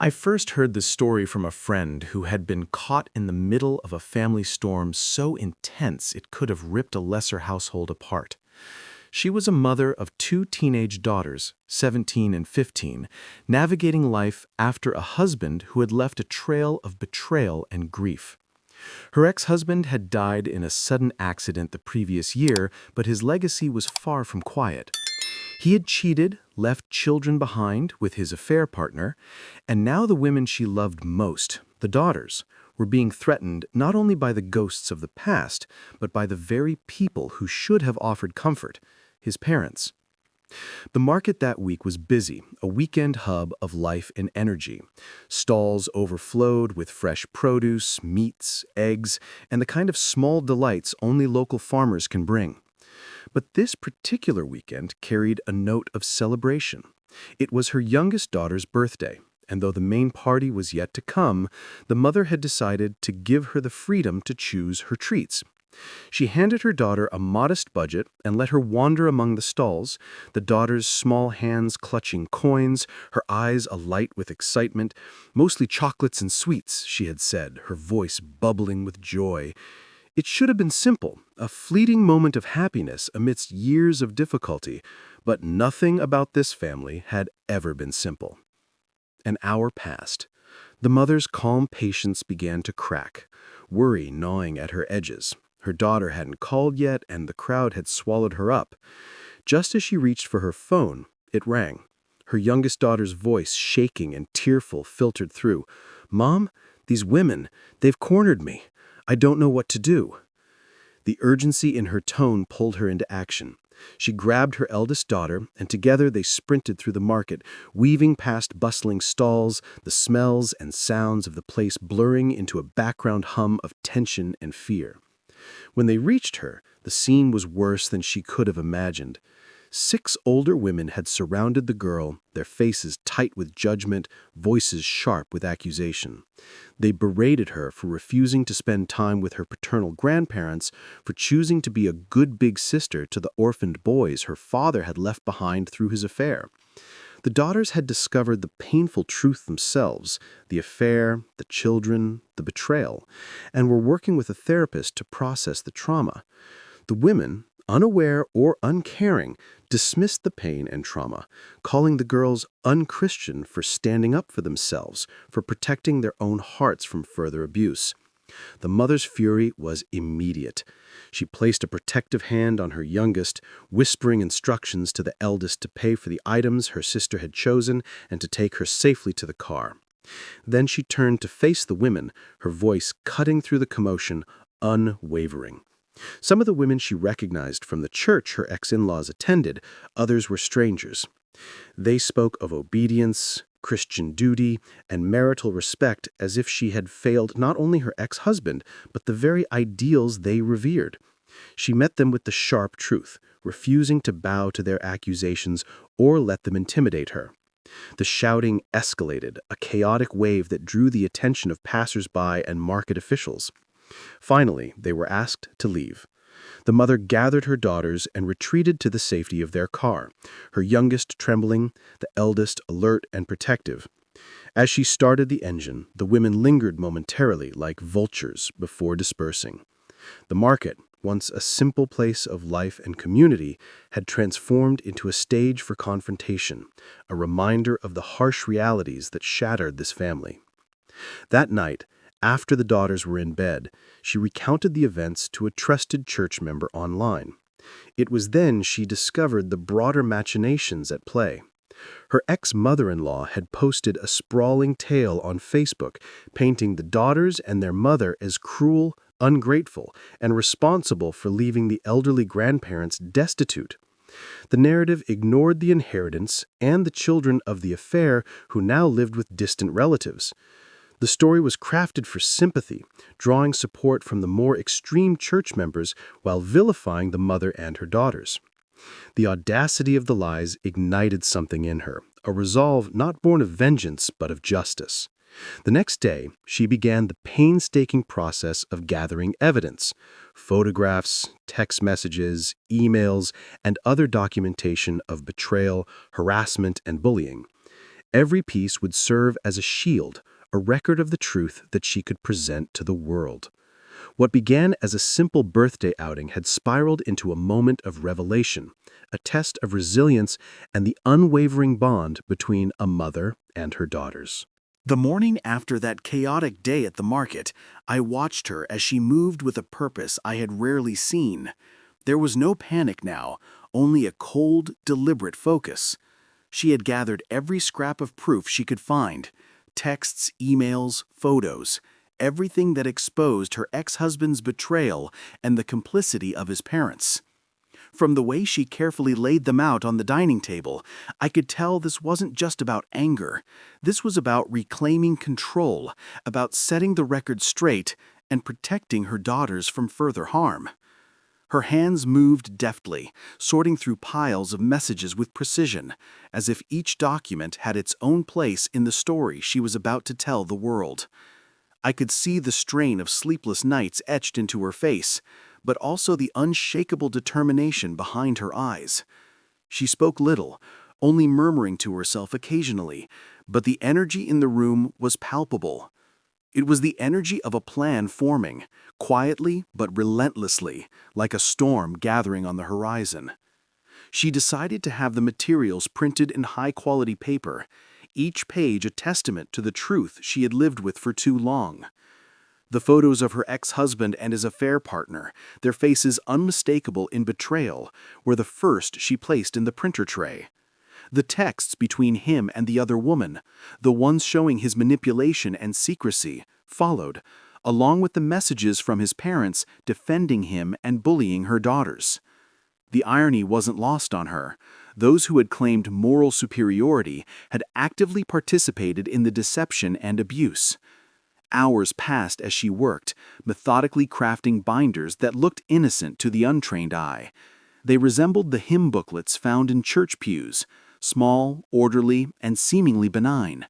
I first heard the story from a friend who had been caught in the middle of a family storm so intense it could have ripped a lesser household apart. She was a mother of two teenage daughters, 17 and 15, navigating life after a husband who had left a trail of betrayal and grief. Her ex-husband had died in a sudden accident the previous year, but his legacy was far from quiet. He had cheated, left children behind with his affair partner, and now the women she loved most, the daughters, were being threatened not only by the ghosts of the past, but by the very people who should have offered comfort, his parents. The market that week was busy, a weekend hub of life and energy. Stalls overflowed with fresh produce, meats, eggs, and the kind of small delights only local farmers can bring. But this particular weekend carried a note of celebration. It was her youngest daughter's birthday, and though the main party was yet to come, the mother had decided to give her the freedom to choose her treats. She handed her daughter a modest budget and let her wander among the stalls, the daughter's small hands clutching coins, her eyes alight with excitement. "Mostly chocolates and sweets," she had said, her voice bubbling with joy. It should have been simple, a fleeting moment of happiness amidst years of difficulty, but nothing about this family had ever been simple. An hour passed. The mother's calm patience began to crack, worry gnawing at her edges. Her daughter hadn't called yet, and the crowd had swallowed her up. Just as she reached for her phone, it rang. Her youngest daughter's voice, shaking and tearful, filtered through. "Mom, these women, they've cornered me. I don't know what to do." The urgency in her tone pulled her into action. She grabbed her eldest daughter, and together they sprinted through the market, weaving past bustling stalls, the smells and sounds of the place blurring into a background hum of tension and fear. When they reached her, the scene was worse than she could have imagined. 6 older women had surrounded the girl, their faces tight with judgment, voices sharp with accusation. They berated her for refusing to spend time with her paternal grandparents, for choosing to be a good big sister to the orphaned boys her father had left behind through his affair. The daughters had discovered the painful truth themselves, the affair, the children, the betrayal, and were working with a therapist to process the trauma. The women, unaware or uncaring, dismissed the pain and trauma, calling the girls unchristian for standing up for themselves, for protecting their own hearts from further abuse. The mother's fury was immediate. She placed a protective hand on her youngest, whispering instructions to the eldest to pay for the items her sister had chosen and to take her safely to the car. Then she turned to face the women, her voice cutting through the commotion, unwavering. Some of the women she recognized from the church her ex-in-laws attended, others were strangers. They spoke of obedience, Christian duty, and marital respect as if she had failed not only her ex-husband, but the very ideals they revered. She met them with the sharp truth, refusing to bow to their accusations or let them intimidate her. The shouting escalated, a chaotic wave that drew the attention of passers-by and market officials. Finally, they were asked to leave. The mother gathered her daughters and retreated to the safety of their car, her youngest trembling, the eldest alert and protective. As she started the engine, the women lingered momentarily like vultures before dispersing. The market, once a simple place of life and community, had transformed into a stage for confrontation, a reminder of the harsh realities that shattered this family. That night, after the daughters were in bed, she recounted the events to a trusted church member online. It was then she discovered the broader machinations at play. Her ex-mother-in-law had posted a sprawling tale on Facebook, painting the daughters and their mother as cruel, ungrateful, and responsible for leaving the elderly grandparents destitute. The narrative ignored the inheritance and the children of the affair who now lived with distant relatives. The story was crafted for sympathy, drawing support from the more extreme church members while vilifying the mother and her daughters. The audacity of the lies ignited something in her, a resolve not born of vengeance but of justice. The next day, she began the painstaking process of gathering evidence: photographs, text messages, emails, and other documentation of betrayal, harassment, and bullying. Every piece would serve as a shield, a record of the truth that she could present to the world. What began as a simple birthday outing had spiraled into a moment of revelation, a test of resilience and the unwavering bond between a mother and her daughters. The morning after that chaotic day at the market, I watched her as she moved with a purpose I had rarely seen. There was no panic now, only a cold, deliberate focus. She had gathered every scrap of proof she could find: texts, emails, photos, everything that exposed her ex-husband's betrayal and the complicity of his parents. From the way she carefully laid them out on the dining table, I could tell this wasn't just about anger. This was about reclaiming control, about setting the record straight and protecting her daughters from further harm. Her hands moved deftly, sorting through piles of messages with precision, as if each document had its own place in the story she was about to tell the world. I could see the strain of sleepless nights etched into her face, but also the unshakable determination behind her eyes. She spoke little, only murmuring to herself occasionally, but the energy in the room was palpable. It was the energy of a plan forming, quietly but relentlessly, like a storm gathering on the horizon. She decided to have the materials printed in high-quality paper, each page a testament to the truth she had lived with for too long. The photos of her ex-husband and his affair partner, their faces unmistakable in betrayal, were the first she placed in the printer tray. The texts between him and the other woman, the ones showing his manipulation and secrecy, followed, along with the messages from his parents defending him and bullying her daughters. The irony wasn't lost on her. Those who had claimed moral superiority had actively participated in the deception and abuse. Hours passed as she worked, methodically crafting binders that looked innocent to the untrained eye. They resembled the hymn booklets found in church pews, small, orderly, and seemingly benign.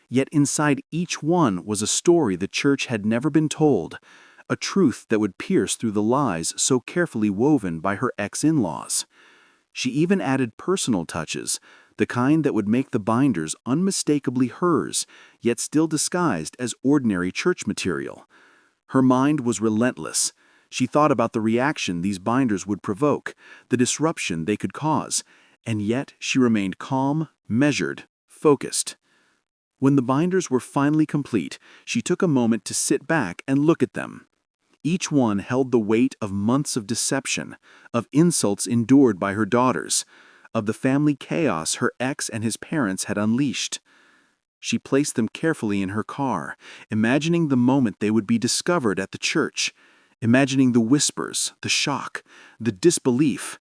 Yet inside each one was a story the church had never been told, a truth that would pierce through the lies so carefully woven by her ex-in-laws. She even added personal touches, the kind that would make the binders unmistakably hers, yet still disguised as ordinary church material. Her mind was relentless. She thought about the reaction these binders would provoke, the disruption they could cause, and yet she remained calm, measured, focused. When the binders were finally complete, she took a moment to sit back and look at them. Each one held the weight of months of deception, of insults endured by her daughters, of the family chaos her ex and his parents had unleashed. She placed them carefully in her car, imagining the moment they would be discovered at the church, imagining the whispers, the shock, the disbelief.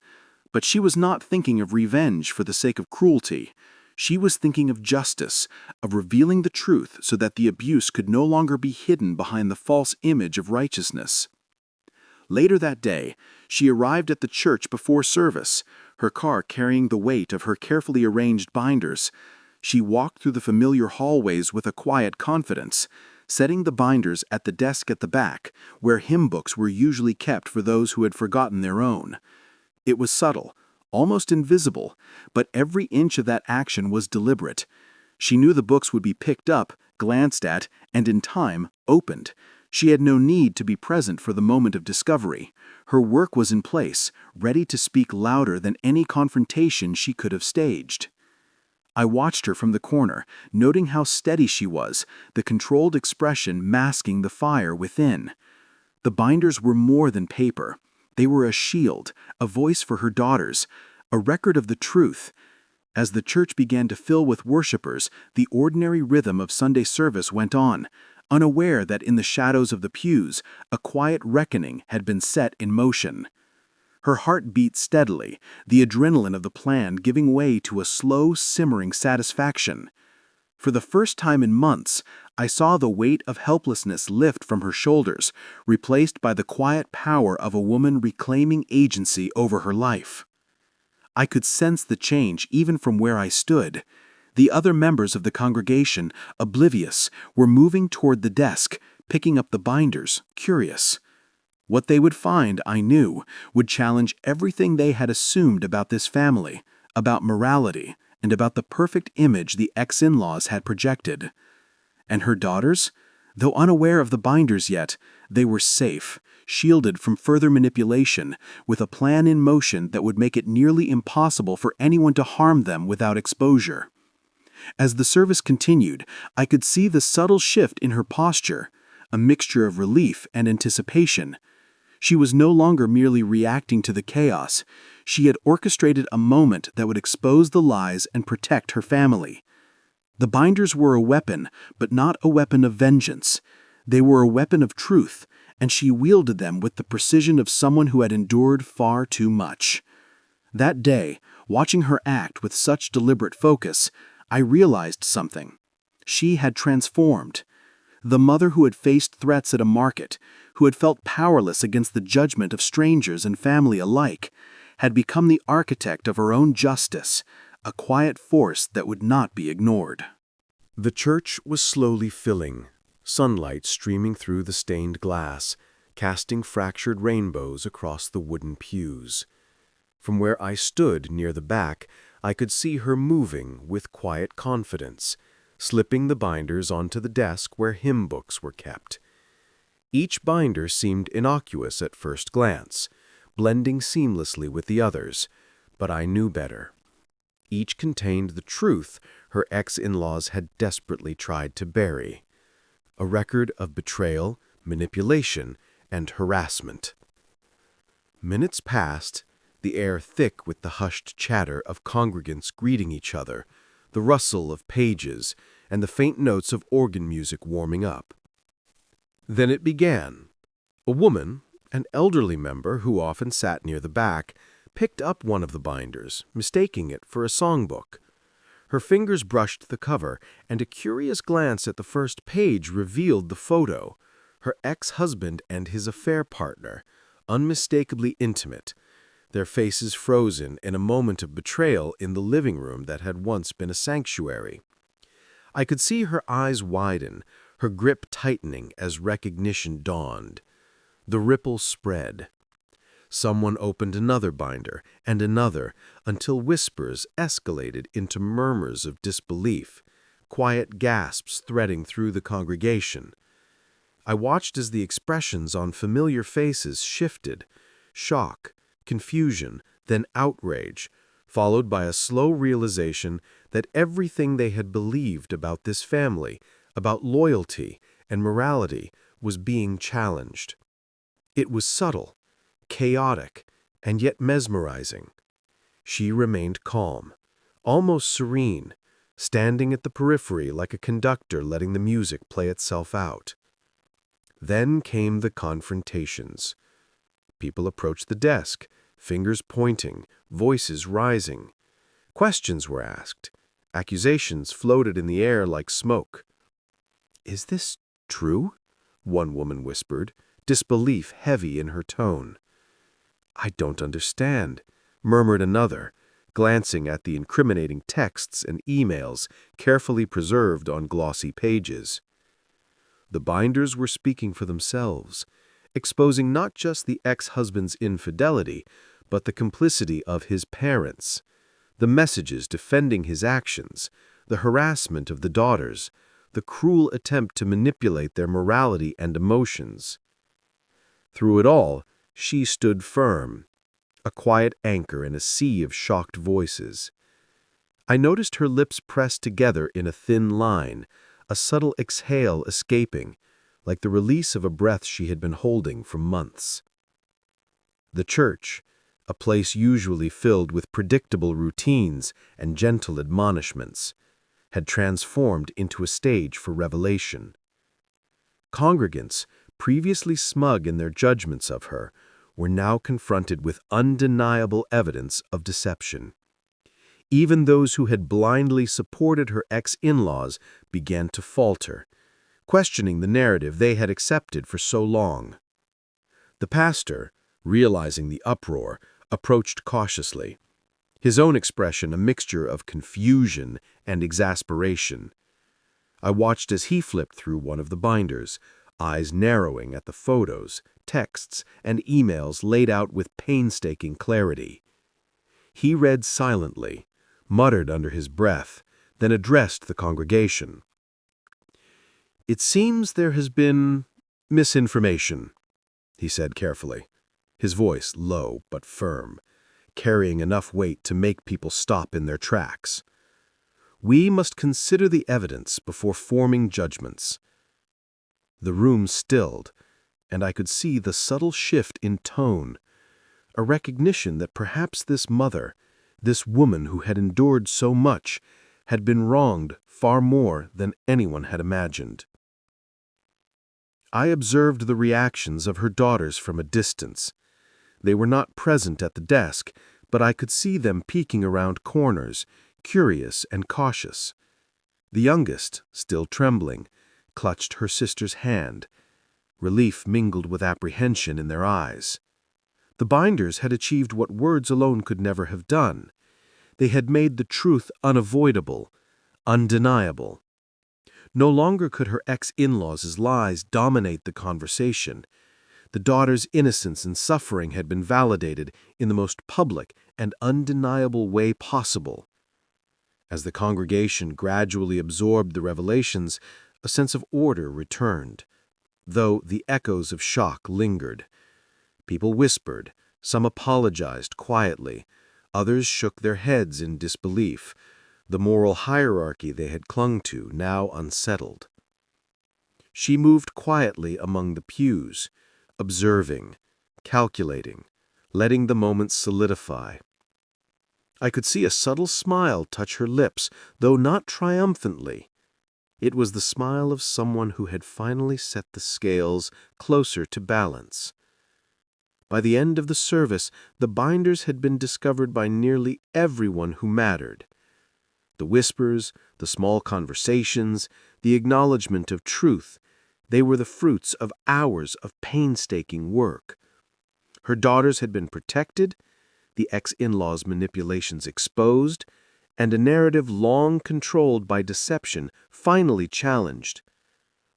But she was not thinking of revenge for the sake of cruelty. She was thinking of justice, of revealing the truth so that the abuse could no longer be hidden behind the false image of righteousness. Later that day, she arrived at the church before service, her car carrying the weight of her carefully arranged binders. She walked through the familiar hallways with a quiet confidence, setting the binders at the desk at the back, where hymn books were usually kept for those who had forgotten their own. It was subtle, almost invisible, but every inch of that action was deliberate. She knew the books would be picked up, glanced at, and in time, opened. She had no need to be present for the moment of discovery. Her work was in place, ready to speak louder than any confrontation she could have staged. I watched her from the corner, noting how steady she was, the controlled expression masking the fire within. The binders were more than paper. They were a shield, a voice for her daughters, a record of the truth. As the church began to fill with worshipers, the ordinary rhythm of Sunday service went on, unaware that in the shadows of the pews, a quiet reckoning had been set in motion. Her heart beat steadily, the adrenaline of the plan giving way to a slow, simmering satisfaction. For the first time in months, I saw the weight of helplessness lift from her shoulders, replaced by the quiet power of a woman reclaiming agency over her life. I could sense the change even from where I stood. The other members of the congregation, oblivious, were moving toward the desk, picking up the binders, curious. What they would find, I knew, would challenge everything they had assumed about this family, about morality, and about the perfect image the ex-in-laws had projected. And her daughters? Though unaware of the binders yet, they were safe, shielded from further manipulation, with a plan in motion that would make it nearly impossible for anyone to harm them without exposure. As the service continued, I could see the subtle shift in her posture, a mixture of relief and anticipation. She was no longer merely reacting to the chaos. She had orchestrated a moment that would expose the lies and protect her family. The binders were a weapon, but not a weapon of vengeance. They were a weapon of truth, and she wielded them with the precision of someone who had endured far too much. That day, watching her act with such deliberate focus, I realized something. She had transformed. The mother who had faced threats at a market, who had felt powerless against the judgment of strangers and family alike, had become the architect of her own justice, a quiet force that would not be ignored. The church was slowly filling, sunlight streaming through the stained glass, casting fractured rainbows across the wooden pews. From where I stood near the back, I could see her moving with quiet confidence, slipping the binders onto the desk where hymn books were kept. Each binder seemed innocuous at first glance, blending seamlessly with the others, but I knew better. Each contained the truth her ex-in-laws had desperately tried to bury, a record of betrayal, manipulation, and harassment. Minutes passed, the air thick with the hushed chatter of congregants greeting each other, the rustle of pages, and the faint notes of organ music warming up. Then it began. A woman, an elderly member who often sat near the back, picked up one of the binders, mistaking it for a songbook. Her fingers brushed the cover, and a curious glance at the first page revealed the photo, her ex-husband and his affair partner, unmistakably intimate, their faces frozen in a moment of betrayal in the living room that had once been a sanctuary. I could see her eyes widen, her grip tightening as recognition dawned. The ripple spread. Someone opened another binder and another until whispers escalated into murmurs of disbelief, quiet gasps threading through the congregation. I watched as the expressions on familiar faces shifted, shock, confusion, then outrage, followed by a slow realization that everything they had believed about this family, about loyalty and morality, was being challenged. It was subtle, chaotic, and yet mesmerizing. She remained calm, almost serene, standing at the periphery like a conductor letting the music play itself out. Then came the confrontations. People approached the desk, fingers pointing, voices rising. Questions were asked. Accusations floated in the air like smoke. "Is this true?" one woman whispered, disbelief heavy in her tone. "I don't understand," murmured another, glancing at the incriminating texts and emails carefully preserved on glossy pages. The binders were speaking for themselves, exposing not just the ex-husband's infidelity, but the complicity of his parents, the messages defending his actions, the harassment of the daughters, the cruel attempt to manipulate their morality and emotions. Through it all, she stood firm, a quiet anchor in a sea of shocked voices. I noticed her lips pressed together in a thin line, a subtle exhale escaping, like the release of a breath she had been holding for months. The church, a place usually filled with predictable routines and gentle admonishments, had transformed into a stage for revelation. Congregants, previously smug in their judgments of her, were now confronted with undeniable evidence of deception. Even those who had blindly supported her ex-in-laws began to falter, questioning the narrative they had accepted for so long. The pastor, realizing the uproar, approached cautiously, his own expression a mixture of confusion and exasperation. I watched as he flipped through one of the binders, eyes narrowing at the photos, texts, and emails laid out with painstaking clarity. He read silently, muttered under his breath, then addressed the congregation. "It seems there has been misinformation," he said carefully, his voice low but firm, carrying enough weight to make people stop in their tracks. "We must consider the evidence before forming judgments." The room stilled, and I could see the subtle shift in tone, a recognition that perhaps this mother, this woman who had endured so much, had been wronged far more than anyone had imagined. I observed the reactions of her daughters from a distance. They were not present at the desk, but I could see them peeking around corners, curious and cautious. The youngest, still trembling, clutched her sister's hand, relief mingled with apprehension in their eyes. The binders had achieved what words alone could never have done. They had made the truth unavoidable, undeniable. No longer could her ex-in-laws' lies dominate the conversation. The daughter's innocence and suffering had been validated in the most public and undeniable way possible. As the congregation gradually absorbed the revelations, a sense of order returned, though the echoes of shock lingered. People whispered, some apologized quietly, others shook their heads in disbelief, the moral hierarchy they had clung to now unsettled. She moved quietly among the pews, observing, calculating, letting the moment solidify. I could see a subtle smile touch her lips, though not triumphantly. It was the smile of someone who had finally set the scales closer to balance. By the end of the service, the binders had been discovered by nearly everyone who mattered. The whispers, the small conversations, the acknowledgement of truth, they were the fruits of hours of painstaking work. Her daughters had been protected, the ex-in-laws' manipulations exposed, and a narrative long controlled by deception finally challenged.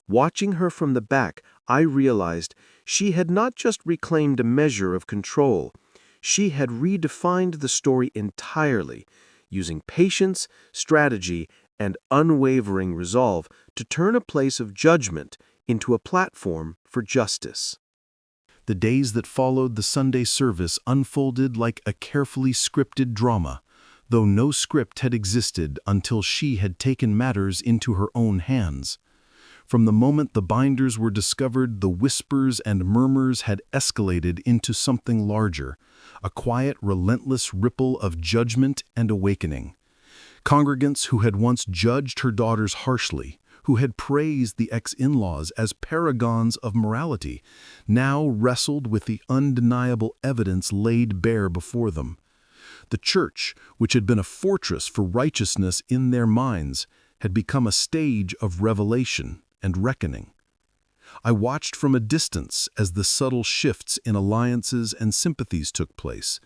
Watching her from the back, I realized she had not just reclaimed a measure of control, she had redefined the story entirely, using patience, strategy, and unwavering resolve to turn a place of judgment into a platform for justice. The days that followed the Sunday service unfolded like a carefully scripted drama, though no script had existed until she had taken matters into her own hands. From the moment the binders were discovered, the whispers and murmurs had escalated into something larger, a quiet, relentless ripple of judgment and awakening. Congregants who had once judged her daughters harshly, who had praised the ex-in-laws as paragons of morality, now wrestled with the undeniable evidence laid bare before them. The church, which had been a fortress for righteousness in their minds, had become a stage of revelation and reckoning. I watched from a distance as the subtle shifts in alliances and sympathies took place.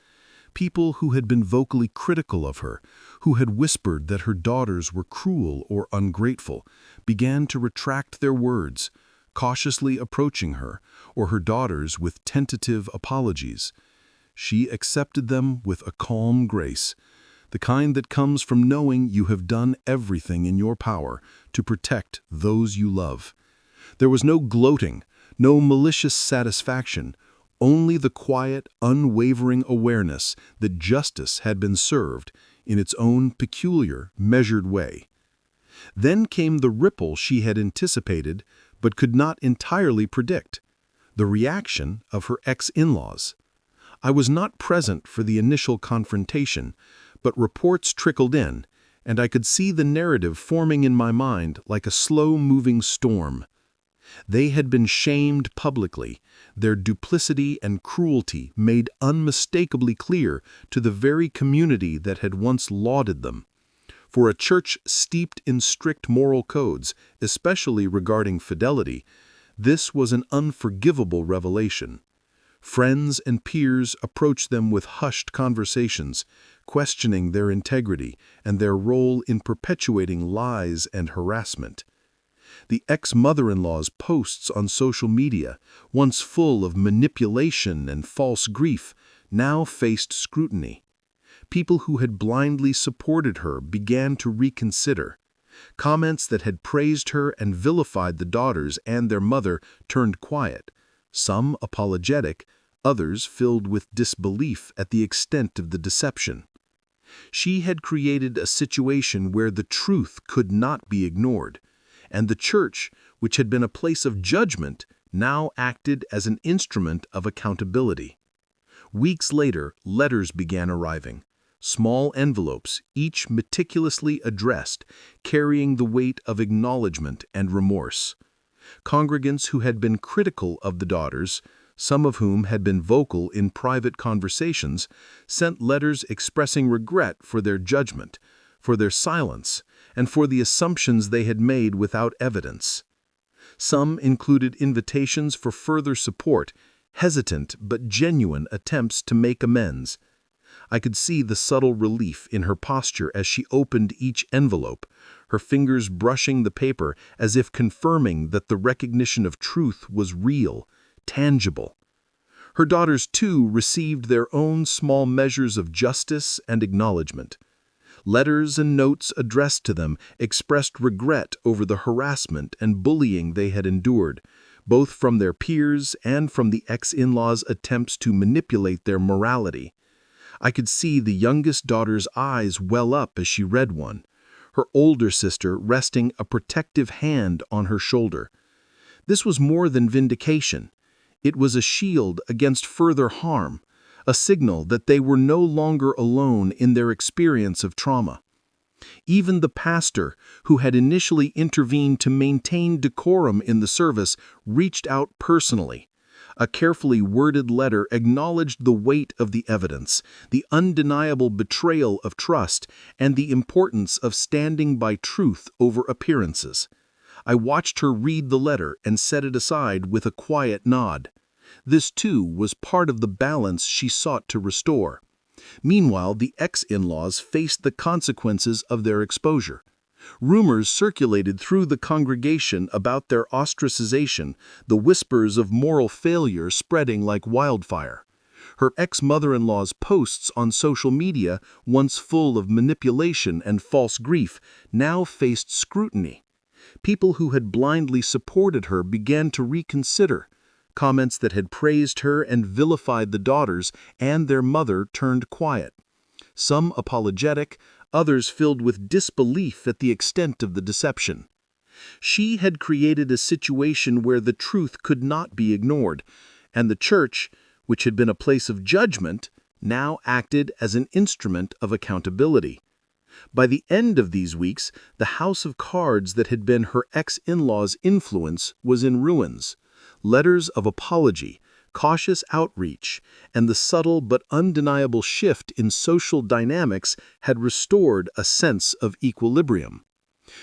People who had been vocally critical of her, who had whispered that her daughters were cruel or ungrateful, began to retract their words, cautiously approaching her, or her daughters with tentative apologies. She accepted them with a calm grace, the kind that comes from knowing you have done everything in your power to protect those you love. There was no gloating, no malicious satisfaction, only the quiet, unwavering awareness that justice had been served in its own peculiar, measured way. Then came the ripple she had anticipated but could not entirely predict, the reaction of her ex-in-laws. I was not present for the initial confrontation, but reports trickled in, and I could see the narrative forming in my mind like a slow-moving storm. They had been shamed publicly, their duplicity and cruelty made unmistakably clear to the very community that had once lauded them. For a church steeped in strict moral codes, especially regarding fidelity, this was an unforgivable revelation. Friends and peers approached them with hushed conversations, questioning their integrity and their role in perpetuating lies and harassment. The ex-mother-in-law's posts on social media, once full of manipulation and false grief, now faced scrutiny. People who had blindly supported her began to reconsider. Comments that had praised her and vilified the daughters and their mother turned quiet, some apologetic, others filled with disbelief at the extent of the deception. She had created a situation where the truth could not be ignored, and the church, which had been a place of judgment, now acted as an instrument of accountability. Weeks later, letters began arriving. Small envelopes, each meticulously addressed, carrying the weight of acknowledgement and remorse. Congregants who had been critical of the daughters, some of whom had been vocal in private conversations, sent letters expressing regret for their judgment, for their silence, and for the assumptions they had made without evidence. Some included invitations for further support, hesitant but genuine attempts to make amends. I could see the subtle relief in her posture as she opened each envelope, her fingers brushing the paper as if confirming that the recognition of truth was real, tangible. Her daughters, too, received their own small measures of justice and acknowledgement. Letters and notes addressed to them expressed regret over the harassment and bullying they had endured, both from their peers and from the ex-in-laws' attempts to manipulate their morality. I could see the youngest daughter's eyes well up as she read one, her older sister resting a protective hand on her shoulder. This was more than vindication. It was a shield against further harm, a signal that they were no longer alone in their experience of trauma. Even the pastor, who had initially intervened to maintain decorum in the service, reached out personally. A carefully worded letter acknowledged the weight of the evidence, the undeniable betrayal of trust, and the importance of standing by truth over appearances. I watched her read the letter and set it aside with a quiet nod. This, too, was part of the balance she sought to restore. Meanwhile, the ex-in-laws faced the consequences of their exposure. Rumors circulated through the congregation about their ostracization, the whispers of moral failure spreading like wildfire. Her ex-mother-in-law's posts on social media, once full of manipulation and false grief, now faced scrutiny. People who had blindly supported her began to reconsider. Comments that had praised her and vilified the daughters and their mother turned quiet. Some apologetic, others filled with disbelief at the extent of the deception. She had created a situation where the truth could not be ignored, and the church, which had been a place of judgment, now acted as an instrument of accountability. By the end of these weeks, the house of cards that had been her ex-in-law's influence was in ruins. Letters of apology, cautious outreach, and the subtle but undeniable shift in social dynamics had restored a sense of equilibrium.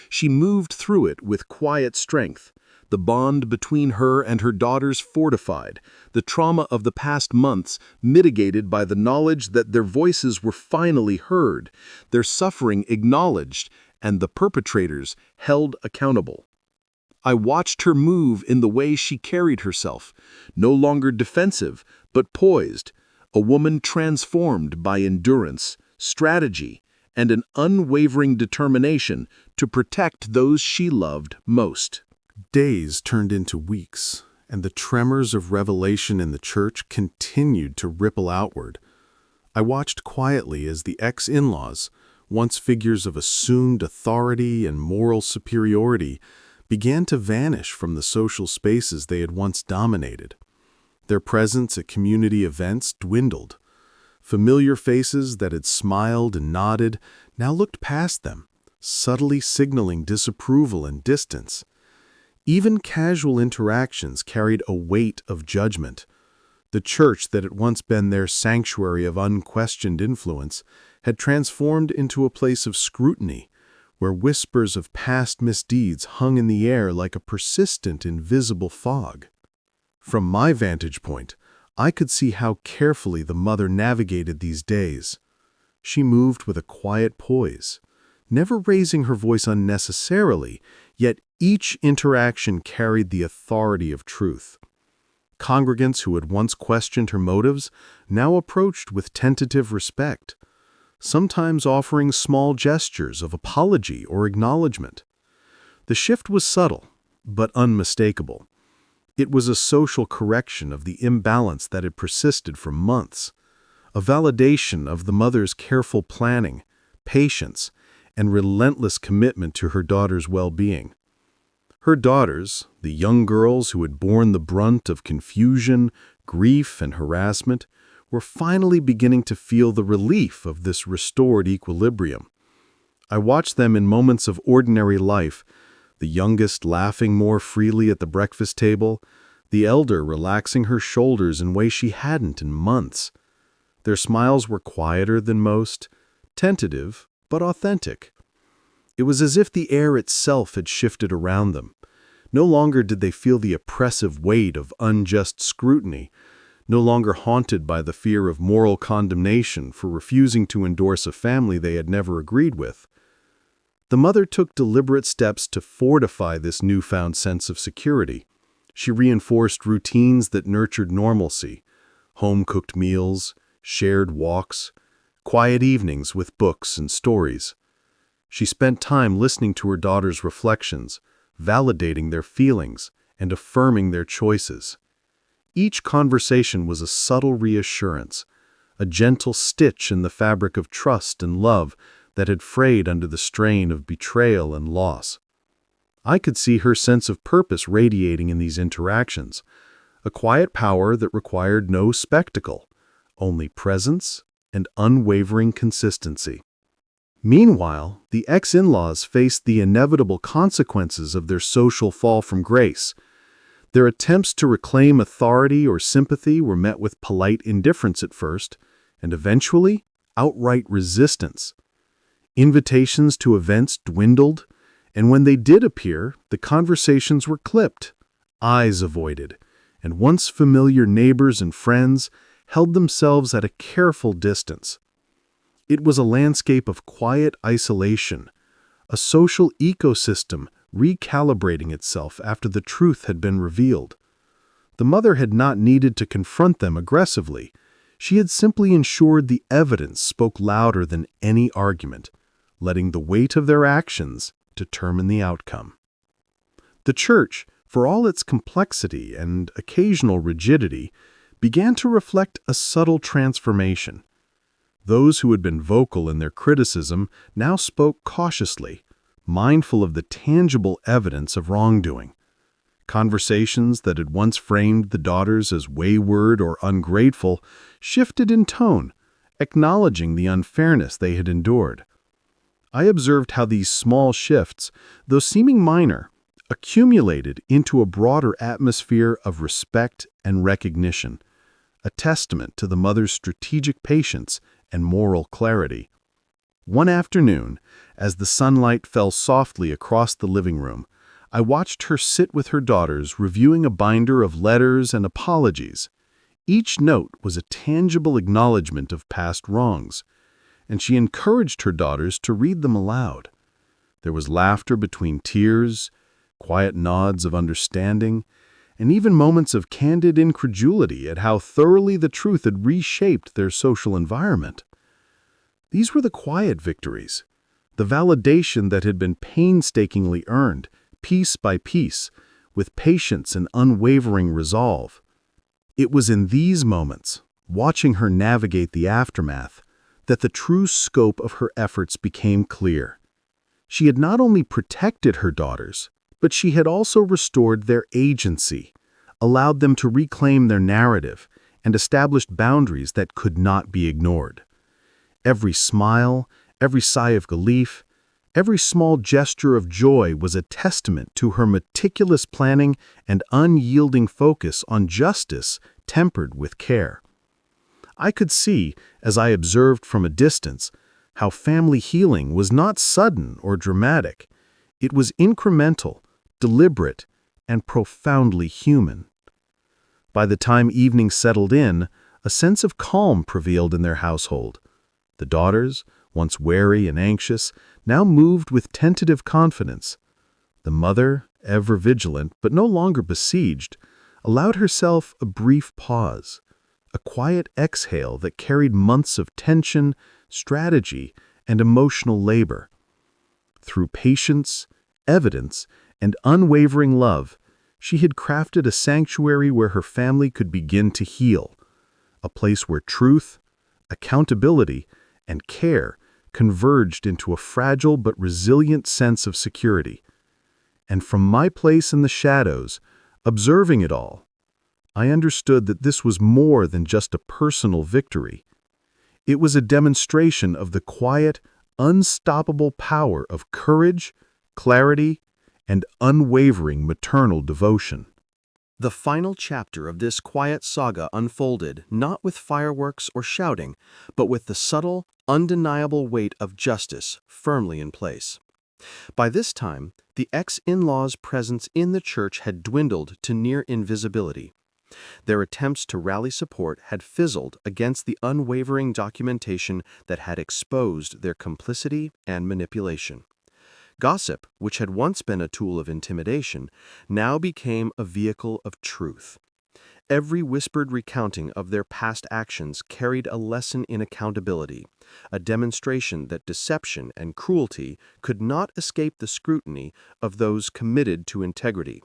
She moved through it with quiet strength, the bond between her and her daughters fortified, the trauma of the past months mitigated by the knowledge that their voices were finally heard, their suffering acknowledged, and the perpetrators held accountable. I watched her move in the way she carried herself, no longer defensive, but poised, a woman transformed by endurance, strategy, and an unwavering determination to protect those she loved most. Days turned into weeks, and the tremors of revelation in the church continued to ripple outward. I watched quietly as the ex-in-laws, once figures of assumed authority and moral superiority, began to vanish from the social spaces they had once dominated. Their presence at community events dwindled. Familiar faces that had smiled and nodded now looked past them, subtly signaling disapproval and distance. Even casual interactions carried a weight of judgment. The church that had once been their sanctuary of unquestioned influence had transformed into a place of scrutiny, where whispers of past misdeeds hung in the air like a persistent, invisible fog. From my vantage point, I could see how carefully the mother navigated these days. She moved with a quiet poise, never raising her voice unnecessarily, yet each interaction carried the authority of truth. Congregants who had once questioned her motives now approached with tentative respect. sometimes offering small gestures of apology or acknowledgement. The shift was subtle, but unmistakable. It was a social correction of the imbalance that had persisted for months, a validation of the mother's careful planning, patience, and relentless commitment to her daughter's well-being. Her daughters, the young girls who had borne the brunt of confusion, grief, and harassment, were finally beginning to feel the relief of this restored equilibrium. I watched them in moments of ordinary life, the youngest laughing more freely at the breakfast table, the elder relaxing her shoulders in ways she hadn't in months. Their smiles were quieter than most, tentative but authentic. It was as if the air itself had shifted around them. No longer did they feel the oppressive weight of unjust scrutiny, no longer haunted by the fear of moral condemnation for refusing to endorse a family they had never agreed with. The mother took deliberate steps to fortify this newfound sense of security. She reinforced routines that nurtured normalcy, home-cooked meals, shared walks, quiet evenings with books and stories. She spent time listening to her daughter's reflections, validating their feelings, and affirming their choices. Each conversation was a subtle reassurance, a gentle stitch in the fabric of trust and love that had frayed under the strain of betrayal and loss. I could see her sense of purpose radiating in these interactions, a quiet power that required no spectacle, only presence and unwavering consistency. Meanwhile, the ex-in-laws faced the inevitable consequences of their social fall from grace. Their attempts to reclaim authority or sympathy were met with polite indifference at first, and eventually, outright resistance. Invitations to events dwindled, and when they did appear, the conversations were clipped, eyes avoided, and once familiar neighbors and friends held themselves at a careful distance. It was a landscape of quiet isolation, a social ecosystem recalibrating itself after the truth had been revealed. The mother had not needed to confront them aggressively. She had simply ensured the evidence spoke louder than any argument, letting the weight of their actions determine the outcome. The church, for all its complexity and occasional rigidity, began to reflect a subtle transformation. Those who had been vocal in their criticism now spoke cautiously, mindful of the tangible evidence of wrongdoing. Conversations that had once framed the daughters as wayward or ungrateful shifted in tone, acknowledging the unfairness they had endured. I observed how these small shifts, though seeming minor, accumulated into a broader atmosphere of respect and recognition, a testament to the mother's strategic patience and moral clarity. One afternoon, as the sunlight fell softly across the living room, I watched her sit with her daughters reviewing a binder of letters and apologies. Each note was a tangible acknowledgement of past wrongs, and she encouraged her daughters to read them aloud. There was laughter between tears, quiet nods of understanding, and even moments of candid incredulity at how thoroughly the truth had reshaped their social environment. These were the quiet victories, the validation that had been painstakingly earned, piece by piece, with patience and unwavering resolve. It was in these moments, watching her navigate the aftermath, that the true scope of her efforts became clear. She had not only protected her daughters, but she had also restored their agency, allowed them to reclaim their narrative, and established boundaries that could not be ignored. Every smile, every sigh of relief, every small gesture of joy was a testament to her meticulous planning and unyielding focus on justice tempered with care. I could see, as I observed from a distance, how family healing was not sudden or dramatic. It was incremental, deliberate, and profoundly human. By the time evening settled in, a sense of calm prevailed in their household. The daughters, once wary and anxious, now moved with tentative confidence. The mother, ever vigilant but no longer besieged, allowed herself a brief pause, a quiet exhale that carried months of tension, strategy, and emotional labor. Through patience, evidence, and unwavering love, she had crafted a sanctuary where her family could begin to heal, a place where truth, accountability, and care converged into a fragile but resilient sense of security. And from my place in the shadows, observing it all, I understood that this was more than just a personal victory. It was a demonstration of the quiet, unstoppable power of courage, clarity, and unwavering maternal devotion. The final chapter of this quiet saga unfolded not with fireworks or shouting, but with the subtle, undeniable weight of justice firmly in place. By this time, the ex-in-law's presence in the church had dwindled to near invisibility. Their attempts to rally support had fizzled against the unwavering documentation that had exposed their complicity and manipulation. Gossip, which had once been a tool of intimidation, now became a vehicle of truth. Every whispered recounting of their past actions carried a lesson in accountability, a demonstration that deception and cruelty could not escape the scrutiny of those committed to integrity.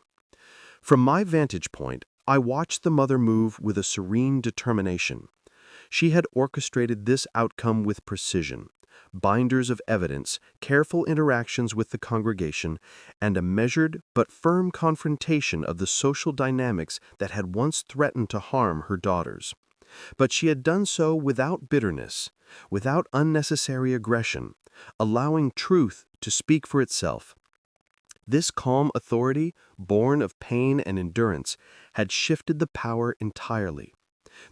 From my vantage point, I watched the mother move with a serene determination. She had orchestrated this outcome with precision, binders of evidence, careful interactions with the congregation, and a measured but firm confrontation of the social dynamics that had once threatened to harm her daughters. But she had done so without bitterness, without unnecessary aggression, allowing truth to speak for itself. This calm authority, born of pain and endurance, had shifted the power entirely.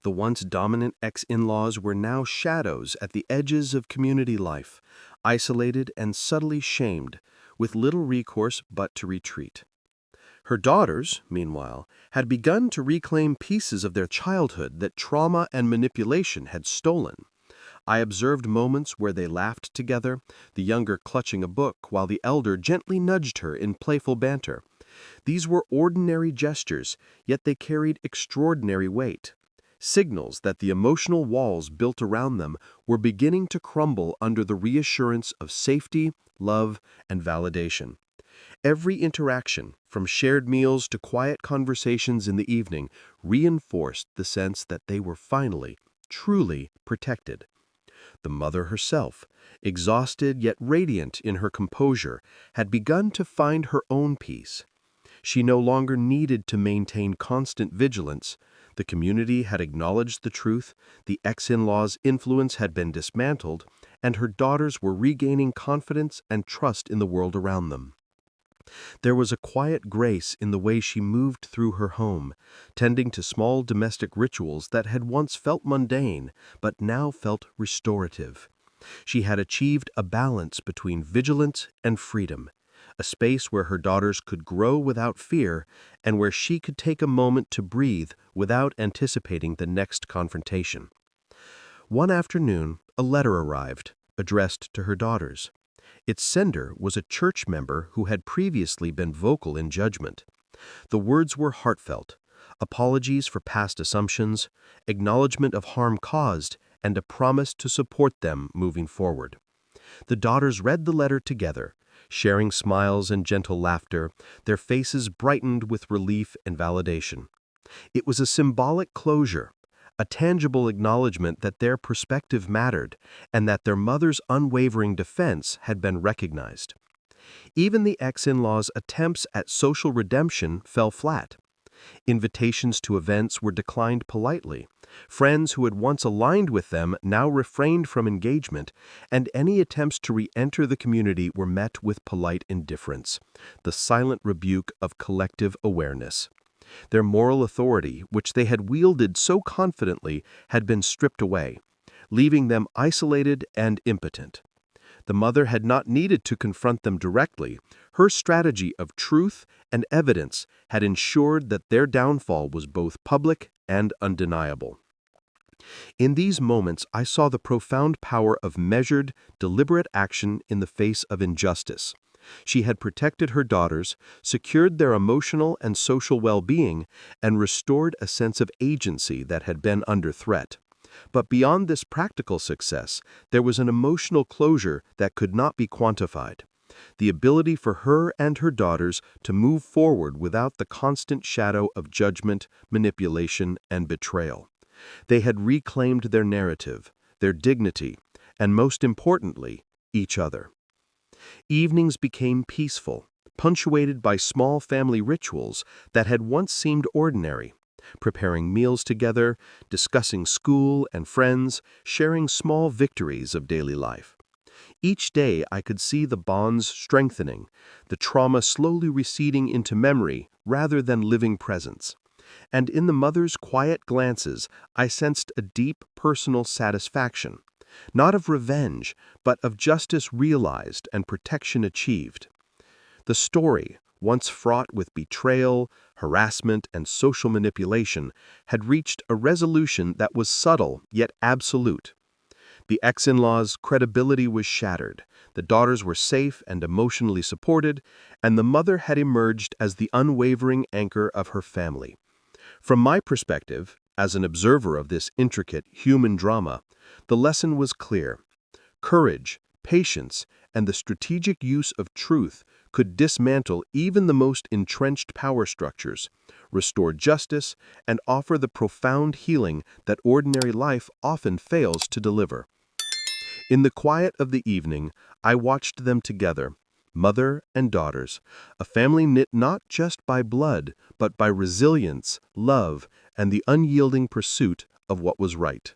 The once dominant ex-in-laws were now shadows at the edges of community life, isolated and subtly shamed, with little recourse but to retreat. Her daughters, meanwhile, had begun to reclaim pieces of their childhood that trauma and manipulation had stolen. I observed moments where they laughed together, the younger clutching a book while the elder gently nudged her in playful banter. These were ordinary gestures, yet they carried extraordinary weight. Signals that the emotional walls built around them were beginning to crumble under the reassurance of safety, love, and validation. Every interaction, from shared meals to quiet conversations in the evening, reinforced the sense that they were finally, truly protected. The mother herself, exhausted yet radiant in her composure, had begun to find her own peace. She no longer needed to maintain constant vigilance. The community had acknowledged the truth, the ex-in-law's influence had been dismantled, and her daughters were regaining confidence and trust in the world around them. There was a quiet grace in the way she moved through her home, tending to small domestic rituals that had once felt mundane, but now felt restorative. She had achieved a balance between vigilance and freedom, a space where her daughters could grow without fear and where she could take a moment to breathe without anticipating the next confrontation. One afternoon, a letter arrived, addressed to her daughters. Its sender was a church member who had previously been vocal in judgment. The words were heartfelt: apologies for past assumptions, acknowledgement of harm caused, and a promise to support them moving forward. The daughters read the letter together, sharing smiles and gentle laughter, their faces brightened with relief and validation. It was a symbolic closure, a tangible acknowledgement that their perspective mattered and that their mother's unwavering defense had been recognized. Even the ex-in-law's attempts at social redemption fell flat. Invitations to events were declined politely. Friends who had once aligned with them now refrained from engagement, and any attempts to re-enter the community were met with polite indifference, the silent rebuke of collective awareness. Their moral authority, which they had wielded so confidently, had been stripped away, leaving them isolated and impotent. The mother had not needed to confront them directly. Her strategy of truth and evidence had ensured that their downfall was both public and undeniable. In these moments, I saw the profound power of measured, deliberate action in the face of injustice. She had protected her daughters, secured their emotional and social well-being, and restored a sense of agency that had been under threat. But beyond this practical success, there was an emotional closure that could not be quantified. The ability for her and her daughters to move forward without the constant shadow of judgment, manipulation, and betrayal. They had reclaimed their narrative, their dignity, and most importantly, each other. Evenings became peaceful, punctuated by small family rituals that had once seemed ordinary. Preparing meals together, discussing school and friends, sharing small victories of daily life. Each day I could see the bonds strengthening, the trauma slowly receding into memory rather than living presence. And in the mother's quiet glances, I sensed a deep personal satisfaction, not of revenge, but of justice realized and protection achieved. The story, once fraught with betrayal, harassment, and social manipulation, had reached a resolution that was subtle yet absolute. The ex-in-law's credibility was shattered, the daughters were safe and emotionally supported, and the mother had emerged as the unwavering anchor of her family. From my perspective, as an observer of this intricate human drama, the lesson was clear. Courage, patience, and the strategic use of truth could dismantle even the most entrenched power structures, restore justice, and offer the profound healing that ordinary life often fails to deliver. In the quiet of the evening, I watched them together, mother and daughters, a family knit not just by blood, but by resilience, love, and the unyielding pursuit of what was right.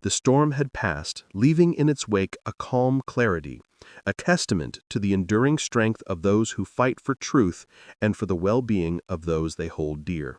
The storm had passed, leaving in its wake a calm clarity, a testament to the enduring strength of those who fight for truth and for the well-being of those they hold dear.